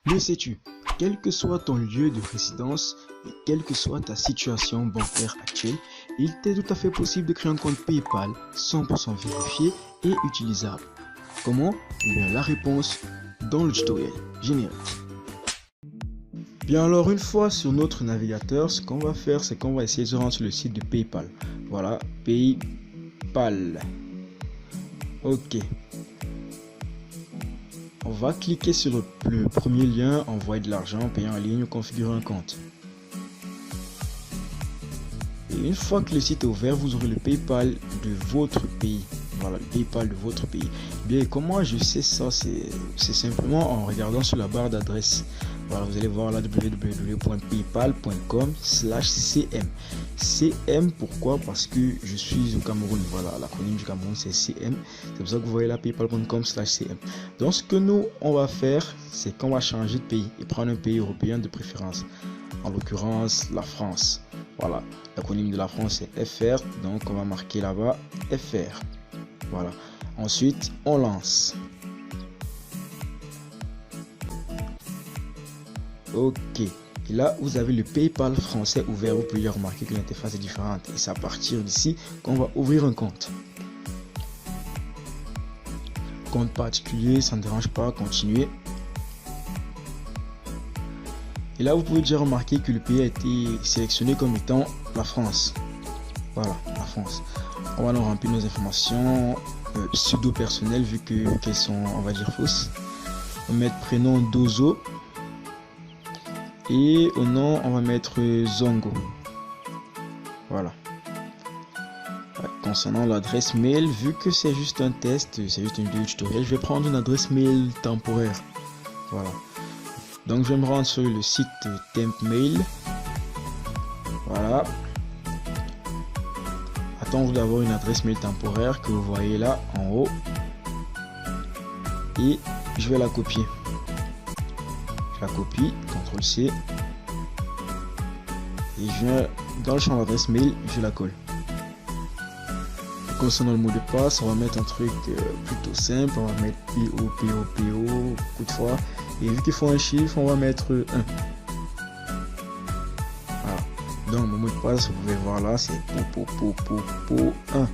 Le sais-tu? Quel que soit ton lieu de résidence et quelle que soit ta situation bancaire actuelle, il t'est tout à fait possible de créer un compte PayPal 100% vérifié et utilisable. Comment? Eh bien, la réponse dans le tutoriel générique. Bien alors, une fois sur notre navigateur, ce qu'on va faire, c'est qu'on va essayer de se rendre sur le site de PayPal. Voilà, PayPal. Ok. On va cliquer sur le premier lien, envoyer de l'argent, payer en ligne ou configurer un compte. Et une fois que le site est ouvert, vous aurez le PayPal de votre pays. Voilà, le PayPal de votre pays. Bien, comment je sais ça? C'est simplement en regardant sur la barre d'adresse. Voilà, vous allez voir là www.paypal.com/cm. CM, pourquoi? Parce que je suis au Cameroun. Voilà, l'acronyme du Cameroun c'est CM. C'est pour ça que vous voyez là paypal.com/cm. Donc ce que nous on va faire, c'est qu'on va changer de pays et prendre un pays européen de préférence. En l'occurrence la France. Voilà, l'acronyme de la France c'est FR. Donc on va marquer là-bas FR. Voilà. Ensuite on lance. Ok, et là vous avez le PayPal français ouvert. Vous pouvez remarquer que l'interface est différente et c'est à partir d'ici qu'on va ouvrir un compte. Compte particulier, ça ne dérange pas, continuer. Et là vous pouvez déjà remarquer que le pays a été sélectionné comme étant la France. Voilà, la France. On va nous remplir nos informations pseudo personnelles vu qu'elles sont, on va dire, fausses. On va mettre prénom Dozo. Et au nom, on va mettre Zongo. Voilà. Concernant l'adresse mail, vu que c'est juste un test, c'est juste une vidéo tutoriel, je vais prendre une adresse mail temporaire. Voilà. Donc je vais me rendre sur le site Tempmail. Voilà. Attendre d'avoir une adresse mail temporaire que vous voyez là en haut. Et je vais la copier. Je la copie, CTRL-C, et je viens dans le champ d'adresse mail, je la colle. Concernant le mot de passe, on va mettre un truc plutôt simple, on va mettre PO, coup de fois, et vu qu'il faut un chiffre, on va mettre 1. Voilà. Donc mon mot de passe, vous pouvez voir là, c'est po 1.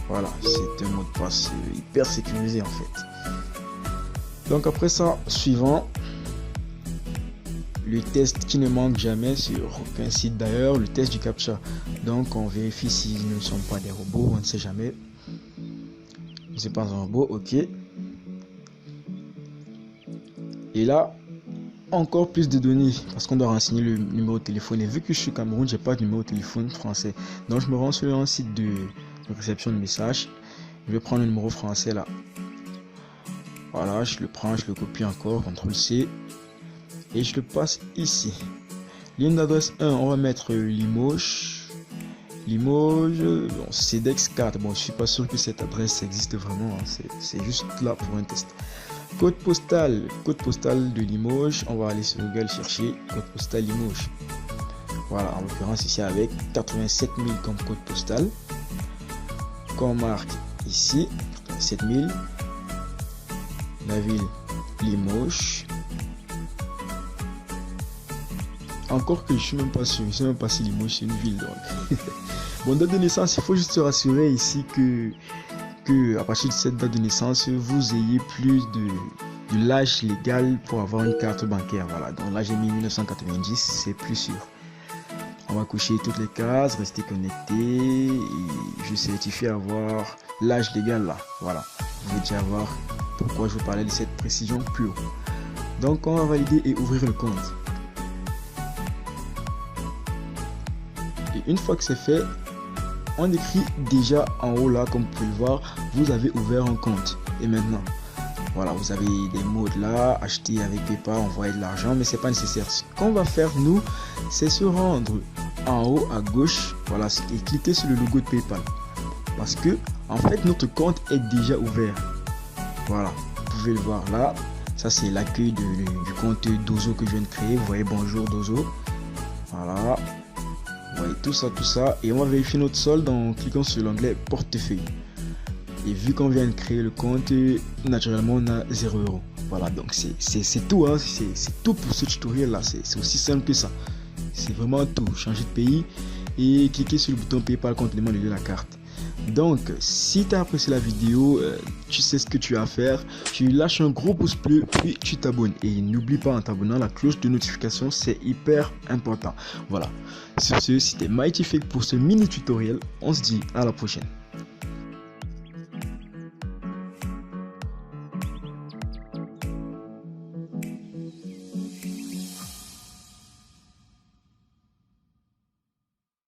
Voilà, c'est un mot de passe hyper sécurisé en fait. Donc après ça, suivant. Le test qui ne manque jamais sur aucun site d'ailleurs, le test du CAPTCHA. Donc on vérifie s'ils ne sont pas des robots, on ne sait jamais. C'est pas un robot, ok. Et là, encore plus de données, parce qu'on doit renseigner le numéro de téléphone. Et vu que je suis au Cameroun, j'ai pas de numéro de téléphone français. Donc je me rends sur un site de réception de messages. Je vais prendre le numéro français là. Voilà, je le prends, je le copie encore, CTRL-C. Et je le passe ici. Ligne d'adresse 1, on va mettre Limoges. Limoges, bon, CEDEX 4. Bon, je suis pas sûr que cette adresse existe vraiment. Hein. C'est juste là pour un test. Code postal de Limoges. On va aller sur Google chercher code postal Limoges. Voilà, en l'occurrence ici avec 87 000 comme code postal. Qu'on marque ici 87 000. La ville Limoges. Encore que je suis même pas sûr, je sais même pas si Limoges c'est une ville donc. Bon, date de naissance, il faut juste se rassurer ici que à partir de cette date de naissance, vous ayez plus de l'âge légal pour avoir une carte bancaire. Voilà, donc là j'ai mis 1990, c'est plus sûr. On va cocher toutes les cases, rester connecté et je certifie avoir l'âge légal là. Voilà, vous pouvez déjà voir pourquoi je vous parlais de cette précision plus haut. Donc on va valider et ouvrir le compte. Et une fois que c'est fait, on écrit déjà en haut là, comme vous pouvez le voir, vous avez ouvert un compte. Et maintenant, voilà, vous avez des modes là, acheter avec PayPal, envoyer de l'argent, mais c'est pas nécessaire. Ce qu'on va faire nous, c'est se rendre en haut à gauche, voilà, et cliquer sur le logo de PayPal. Parce que en fait notre compte est déjà ouvert. Voilà, vous pouvez le voir là. Ça c'est l'accueil du compte Dozo que je viens de créer. Vous voyez, bonjour Dozo. Voilà. Vous voyez tout ça. Et on va vérifier notre solde en cliquant sur l'onglet portefeuille. Et vu qu'on vient de créer le compte, naturellement on a 0 €. Voilà, donc c'est tout, hein. C'est tout pour ce tutoriel là, c'est aussi simple que ça. C'est vraiment tout. Changer de pays et cliquer sur le bouton PayPal complément de la carte. Donc si tu as apprécié la vidéo, tu sais ce que tu as à faire, tu lâches un gros pouce bleu puis tu t'abonnes, et n'oublie pas, en t'abonnant, la cloche de notification, c'est hyper important. Voilà, sur ce, c'était Mighty Fake pour ce mini tutoriel. On se dit à la prochaine.